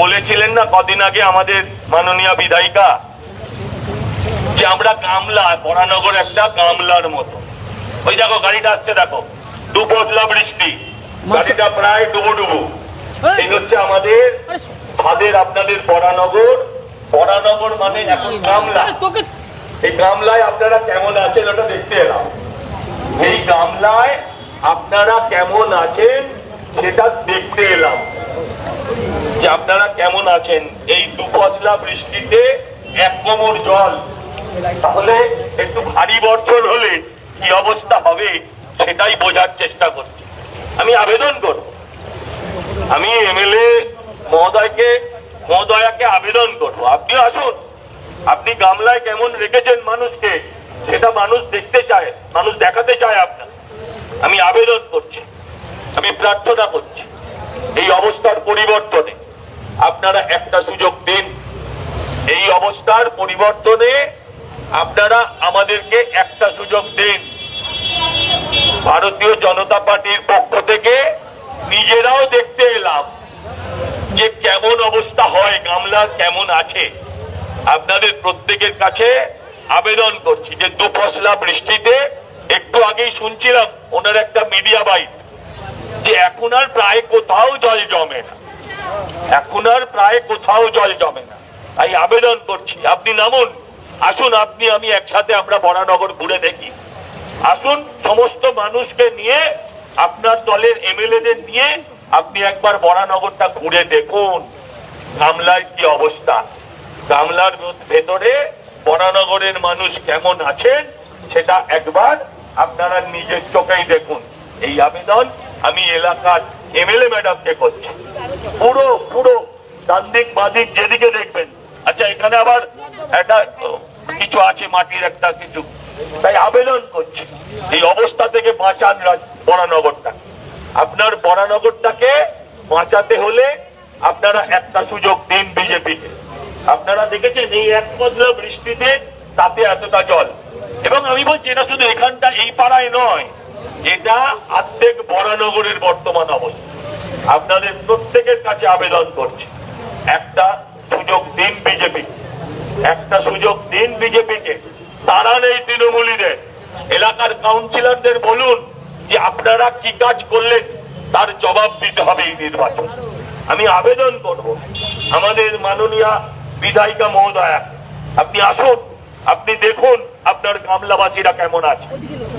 বলেছিলেন না কদিন আগে আমাদের মাননীয় বিধায়িকা যে আমরা গামলা, বরানগর একটা গামলার মতো। ওই দেখো গাড়িটা আসছে, দেখো দুপতলা বৃষ্টি, গাড়িটা প্রায় ডুবো ডুবো। এই হচ্ছে আমাদের ভাদের আপনাদের বরানগর। বরানগর মানে এখন গামলা। এই গামলায় আপনারা কেমন আছেন ওটা দেখতে এলাম। এই গামলায় আপনারা কেমন আছেন সেটা দেখতে এলাম, যে আপনারা কেমন আছেন। এই দুপতলা বৃষ্টিতে এক কোমর জল, তাহলে একটু ভারী বর্ষণ হলে কি অবস্থা হবে সেটাই বোঝার চেষ্টা করছি। আমি আবেদন করব, আমি এমএলএ মহোদয়াকে আবেদন করব, আপনি আসুন, আপনি গামলায় কেমন রেখেছেন মানুষকে সেটা মানুষ দেখতে চায়, মানুষ দেখাতে চায় আপনার। আমি আবেদন করছি, আমি প্রার্থনা করছি, এই অবস্থার পরিবর্তনে আপনারা একটা সুযোগ দিন। এই অবস্থার পরিবর্তনে আপনারা আমাদেরকে একটা সুযোগ দিন। ভারতীয় জনতা পার্টির পক্ষ থেকে নিজেরাও দেখতে এলাম যে কেমন অবস্থা হয়, গামলা কেমন আছে। আপনাদের প্রত্যেকের কাছে আবেদন করছি যে দুপশলা বৃষ্টিতে, একটু আগেই শুনছিলাম ওনার একটা মিডিয়া বাইট, যে এখন আর প্রায় কোথাও জল জমে না, এখন আর প্রায় কোথাও জল জমে না। তাই আবেদন করছি, আপনি নামুন, আসুন, আপনি আমি একসাথে আমরা বরানগর ঘুরে দেখি। আসুন, সমস্ত মানুষকে নিয়ে, আপনার দলের এমএলএদের নিয়ে আপনি একবার বরানগরটা ঘুরে দেখুন, গামলার কি অবস্থা, গামলার ভেতরে বরানগরের মানুষ কেমন আছেন সেটা একবার আপনারা নিজের চোখেই দেখুন। এই আবেদন আমি এলাকার এমএলএ ম্যাডামকে করছি। পুরো পুরো ডান দিক বাদিক যেদিকে দেখবেন, আচ্ছা এখানে আবার একটা কিছু আছে, মাটির একটা কিছু, তাই আবেদন করছি এই অবস্থা থেকে বাঁচান বরানগরটা। আপনার বরানগরটাকে বাঁচাতে হলে আপনারা একটা সুযোগ দিন বিজেপিকে। আপনারা দেখেছেন এই এক পশলা বৃষ্টিতে তাতে এতটা জল, এবং আমি বলছি এটা শুধু এখানটা, এই পাড়ায় নয়, এটা অর্ধেক বরানগরের বর্তমান অবস্থা। আপনাদের প্রত্যেকের কাছে আবেদন করছি, একটা সুযোগ দিন বিজেপি, একটা সুযোগ দিন বিজেপিকে। তারা নেই তৃণমূলীদের, এলাকার কাউন্সিলরদের বলুন যে আপনারা কি কাজ করলেন তার জবাব দিতে হবে এই নির্বাচন। আমি আবেদন করব আমাদের মাননীয় বিধায়িকা মহোদয়া, আপনি আসুন, আপনি দেখুন আপনার গামলাবাসীরা কেমন আছে।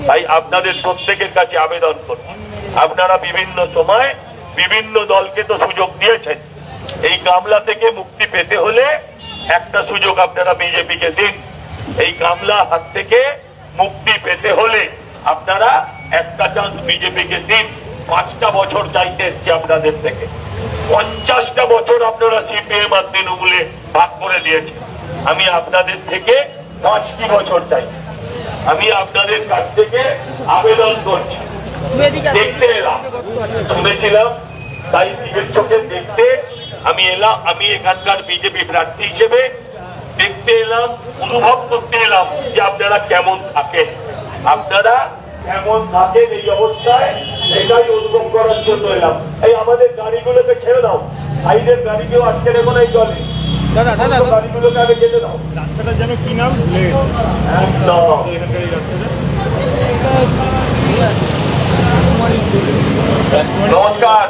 তাই আপনাদের প্রত্যেকের কাছে আবেদন করুন, আপনারা বিভিন্ন সময় বিভিন্ন দলকে তো সুযোগ দিয়েছেন, এই গামলা থেকে মুক্তি পেতে হলে একটা সুযোগ আপনারা বিজেপিকে দিন। এই গামলা হাত থেকে মুক্তি পেতে হলে আপনারা একটা চান্স বিজেপিকে দিন। 5টা বছর চাইতে এসছি আপনাদের থেকে, 50টা বছর আপনারা সিপিএম আর তৃণমূলে ভাগ করে দিয়েছেন। আমি আপনাদের থেকে 5টি বছর চাই, আমি আপনাদের কাছ থেকে আবেদন করছি। দেখতে এলাম, শুনেছিলাম, তাই নিজের চোখে দেখতে আমি এলাম। আমি এখানকার বিজেপি প্রার্থী হিসেবে দেখতে এলাম, অনুভব করতে এলাম যে আপনারা কেমন থাকেন, আপনারা কেমন থাকেন এই অবস্থায়, এটাই অনুভব করার জন্য এলাম। এই আমাদের গাড়িগুলোকে ছেড়ে দাও, সাইডের গাড়িকেও আটকে রেখো না, এই জলে গাড়িগুলোকে আগে যেতে দাও। রাস্তাটা যেন কি নাম নমস্কার,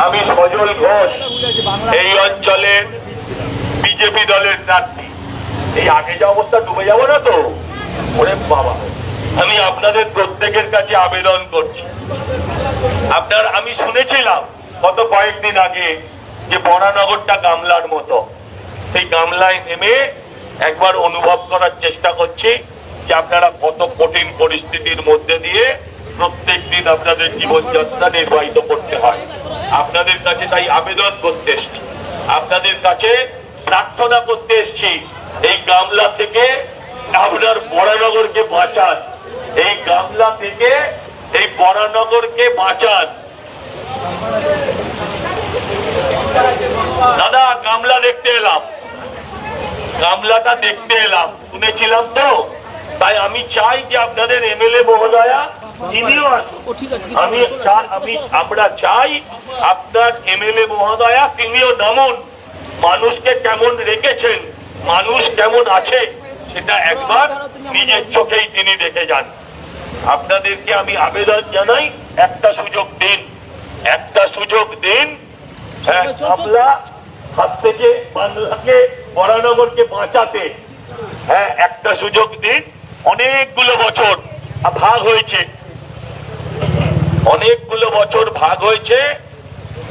আমি সজল ঘোষ, এই অঞ্চলের বিজেপি দলের প্রার্থী। এই আগে যা অবস্থা, ডুবে যাবো না তো? ওরে বাবা, আমি আপনাদের প্রত্যেকের কাছে আবেদন করছি, আমি শুনেছিলাম গত কয়েকদিন আগে যে বরানগরটা গামলার মতো, সেই গামলায় নেমে একবার অনুভব করার চেষ্টা করছি যে আপনারা কত কঠিন পরিস্থিতির মধ্যে দিয়ে প্রত্যেক দিন আপনাদের জীবনযাত্রা নির্বাহিত করতে হয়। আপনাদের কাছে তাই আবেদন করতে এসছি, আপনাদের কাছে প্রার্থনা করতে এসছি, এই গামলা থেকে আপনার বরানগরকে বাঁচান, এই গামলা থেকে এই বরানগরকে বাঁচান। দাদা, গামলা দেখতে এলাম, গামলাটা দেখতে এলাম, শুনেছিলাম তো, তাই আমি চাই যে আপনাদের এমএলএ মহোদয়া তিনিও আসুন। আমরা চাই আপনার এমএলএ মহোদয়া তিনিও নামুন, মানুষকে কেমন রেখেছেন, মানুষ কেমন আছে, সেটা একবার নিজের চোখেই তিনি দেখে যান। আপনাদেরকে আমি আবেদন জানাই, একটা সুযোগ দিন, একটা সুযোগ দিন। হ্যাঁ, আমরা হাত থেকে বাংলাকে, বরানগরকে বাঁচাতে হ্যাঁ একটা সুযোগ দিন। অনেকগুলো বছর ভাগ হয়েছে, অনেকগুলো বছর ভাগ হয়েছে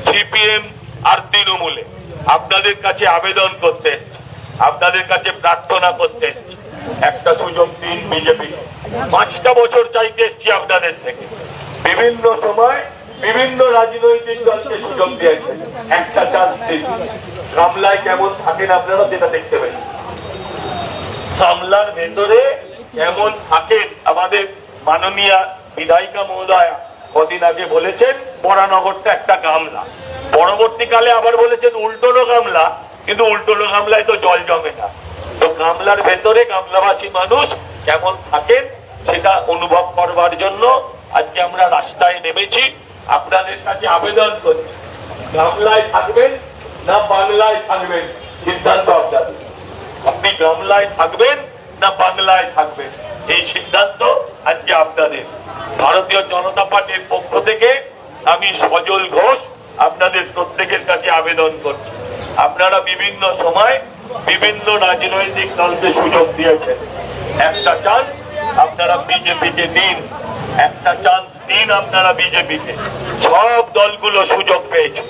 সিপিএম আর তৃণমূলে। আপনাদের কাছে আবেদন করতে, আপনাদের কাছে প্রার্থনা করতে একটা সুযোগ দিন বিজেপি। 5টা বছর চাইতে এসছি আপনাদের থেকে। বিভিন্ন সময় বিভিন্ন রাজনৈতিক দলকে সুযোগ দিয়েছে, একটা চান্স দিন। কামলায় কেমন থাকেন আপনারা সেটা দেখতে পাই। কামলার ভেতরে কেমন থাকেন আমাদের মাননীয় বিধায়িকা মহোদয়া কদিন আগে বলেছেন বরানগরটা একটা গামলা, পরবর্তীকালে আবার বলেছেন উল্টোনো গামলা, কিন্তু উল্টোনো গামলায় তো জল জমে না। তো গামলার ভেতরে গামলাবাসী মানুষ কেমন থাকেন সেটা অনুভব করবার জন্য আজকে আমরা রাস্তায় নেমেছি। আপনাদের কাছে আবেদন করি, গামলায় থাকবেন না বাংলায় থাকবেন, সিদ্ধান্ত আপনাদের। আপনি গামলায় থাকবেন না বাংলায় থাকবেন, এই সিদ্ধান্ত আজকে আপনাদের। ভারতীয় জনতা পার্টির পক্ষ থেকে আমি সজল ঘোষ আপনাদের প্রত্যেকের কাছে আবেদন করছি। আপনারা বিভিন্ন সময় বিভিন্ন রাজনৈতিক দলকে সুযোগ দিয়েছেন, একটা চান্স আপনারা বিজেপিকে দিন, একটা চান্স দিন আপনারা বিজেপিকে। সব দলগুলো সুযোগ পেয়েছে,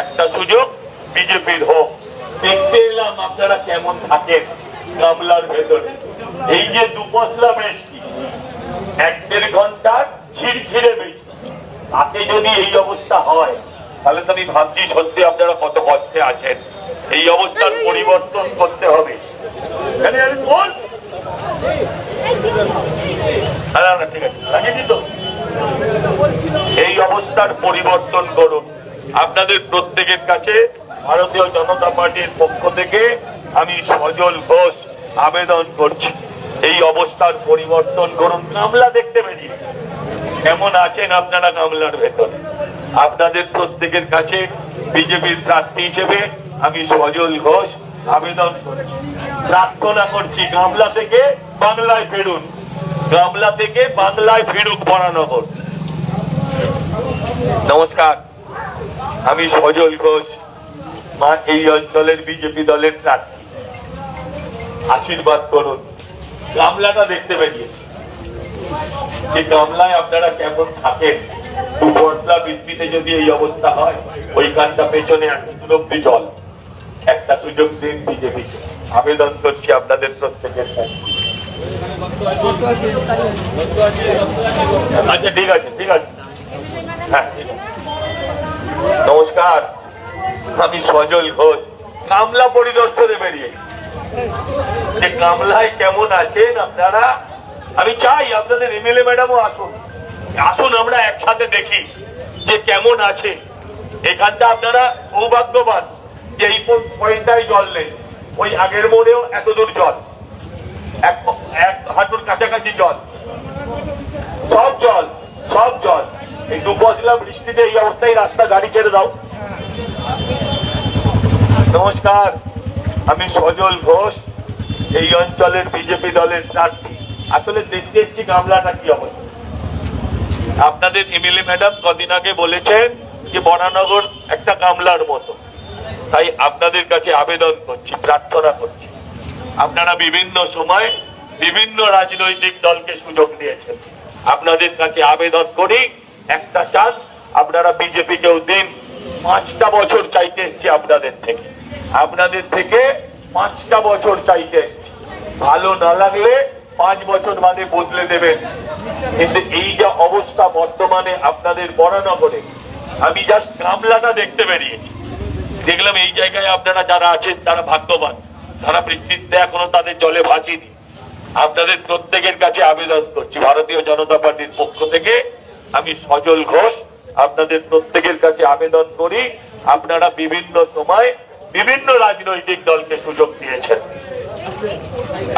একটা সুযোগ বিজেপির হোক। দেখতে এলাম আপনারা কেমন থাকেন গামলার ভেতরে। এই যে দুপশলা বৃষ্টি, 1-1.5 ঘন্টার ঝিরঝিরে বৃষ্টি, তাতে যদি এই অবস্থা হয় তাহলে তো আমি ভাবছি সত্যি আপনারা কত কষ্টে আছেন। এই অবস্থার পরিবর্তন করতে হবে। ঠিক আছে, লাগিয়েছি তো। এই অবস্থার পরিবর্তন করুন। আপনাদের প্রত্যেকের কাছে ভারতীয় জনতা পার্টির পক্ষ থেকে আমি সজল ঘোষ আবেদন করছি, এই অবস্থার পরিবর্তন করুন। গামলা দেখতে বেরিয়ে কেমন আছেন আপনারা গামলার ভেতরে। আপনাদের প্রত্যেকের কাছে বিজেপির প্রার্থী হিসেবে আমি সজল ঘোষ আবেদন করছি, প্রার্থনা করছি, গামলা থেকে বাংলায় ফিরুন, গামলা থেকে বাংলায় ফিরুক বরানগর। নমস্কার, আমি সজল ঘোষ, এই অঞ্চলের বিজেপি দলের প্রার্থী। আশীর্বাদ করুন। গামলাটা দেখতে বেরিয়ে, যে গামলায় আপনারা কেমন থাকেন। দুপশলা বৃষ্টিতে যদি এই অবস্থা হয়, ওইখানটা পেছনে অব্দি জল। একটা সুযোগ দিন বিজেপি, আবেদন করছি আপনাদের প্রত্যেকের কাছে। আচ্ছা, ঠিক আছে, ঠিক আছে, হ্যাঁ ঠিক আছে। নমস্কার, আমি সজল ঘোষ, গামলা পরিদর্শনে বেরিয়ে। যে গামলায় কেমন আছেন আপনারা, আমি চাই আপনাদের এমএলএ ম্যাডামও আসুন, আসুন আমরা একসাথে দেখি যে কেমন আছে। এখানটা আপনারা সৌভাগ্যবান যে এই পয়েন্টটায় জল নেই, ওই আগের মোড়েও এত দূর জল, এক হাঁটুর কাছাকাছি জল, সব জল, সব জল। এই দুপশলা বৃষ্টিতে এই অবস্থায় রাস্তা গাড়ি ছেড়ে দাও। নমস্কার, আমি সজল ঘোষ, এই অঞ্চলের বিজেপি দলের প্রার্থী। আসলে দেখতে এসছি গামলাটা কি অবস্থা। আপনাদের এমএলএ ম্যাডাম কদিন আগে বলেছেন যে বরানগর একটা গামলার মতো। তাই আপনাদের কাছে আবেদন করছি, প্রার্থনা করছি। আপনারা বিভিন্ন সময় বিভিন্ন রাজনৈতিক দলকে সুযোগ দিয়েছেন। আপনাদের কাছে আবেদন করি, একটা চান্স আপনারা বিজেপিকেও দিন। 5টা বছর চাইতে এসছি আপনাদের থেকে, আপনাদের থেকে 5টা বছর চাইতে এসছি। ভালো না লাগলে 5 বছর বাদে বদলে দেবেন। কিন্তু এই যা অবস্থা বর্তমানে আপনাদের বরানগরে, আমি জাস্ট গামলাটা দেখতে বেরিয়েছি, দেখলাম এই জায়গায় আপনারা যারা আছেন তারা ভাগ্যবান, তারা বৃষ্টিতে এখনো তাদের জলে ভাসিনি। আপনাদের প্রত্যেকের কাছে আবেদন করছি, ভারতীয় জনতা পার্টির পক্ষ থেকে আমি সজল ঘোষ আপনাদের প্রত্যেকের কাছে আবেদন করি। আপনারা বিভিন্ন সময় বিভিন্ন রাজনৈতিক দলকে সুযোগ দিয়েছেন,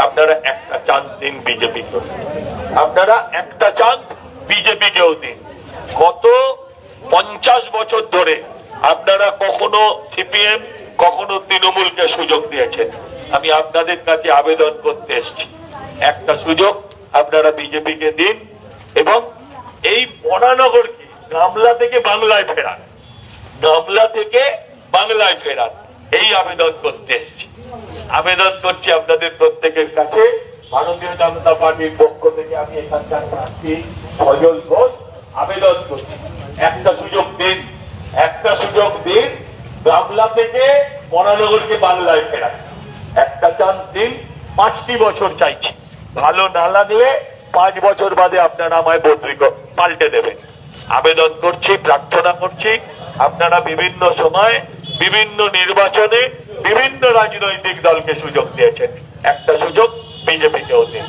আপনারা একটা চান্স দিন বিজেপিকে, আপনারা একটা চান্স বিজেপিকেও দিন। গত 50 বছর ধরে আপনারা কখনো সিপিএম কখনো তৃণমূলকে সুযোগ দিয়েছেন। আমি আপনাদের কাছে আবেদন করতে এসেছি, একটা সুযোগ আপনারা বিজেপিকে দিন এবং এই বরানগরকে গামলা থেকে বাংলায় ফেরান, গামলা থেকে বাংলায় ফেরান, এই আবেদন করতে এসেছি। আবেদন করছি আপনাদের প্রত্যেকের কাছে, ভারতীয় জনতা পার্টির পক্ষ থেকে আমি এখানকার প্রার্থী সজল ঘোষ আবেদন করছি, একটা সুযোগ দিন, একটা সুযোগ দিন, গামলা থেকে বরানগরকে বাংলায় ফেরান, একটা চান্স দিন। 5টি বছর চাইছি, ভালো না লাগলে 5 বছর বাদে আপনারা আমায় বদলি পাল্টে দেবেন। আবেদন করছি, প্রার্থনা করছি, আপনারা বিভিন্ন সময় বিভিন্ন নির্বাচনে বিভিন্ন রাজনৈতিক দলকে সুযোগ দিয়েছেন, একটা সুযোগ বিজেপিকেও দিন।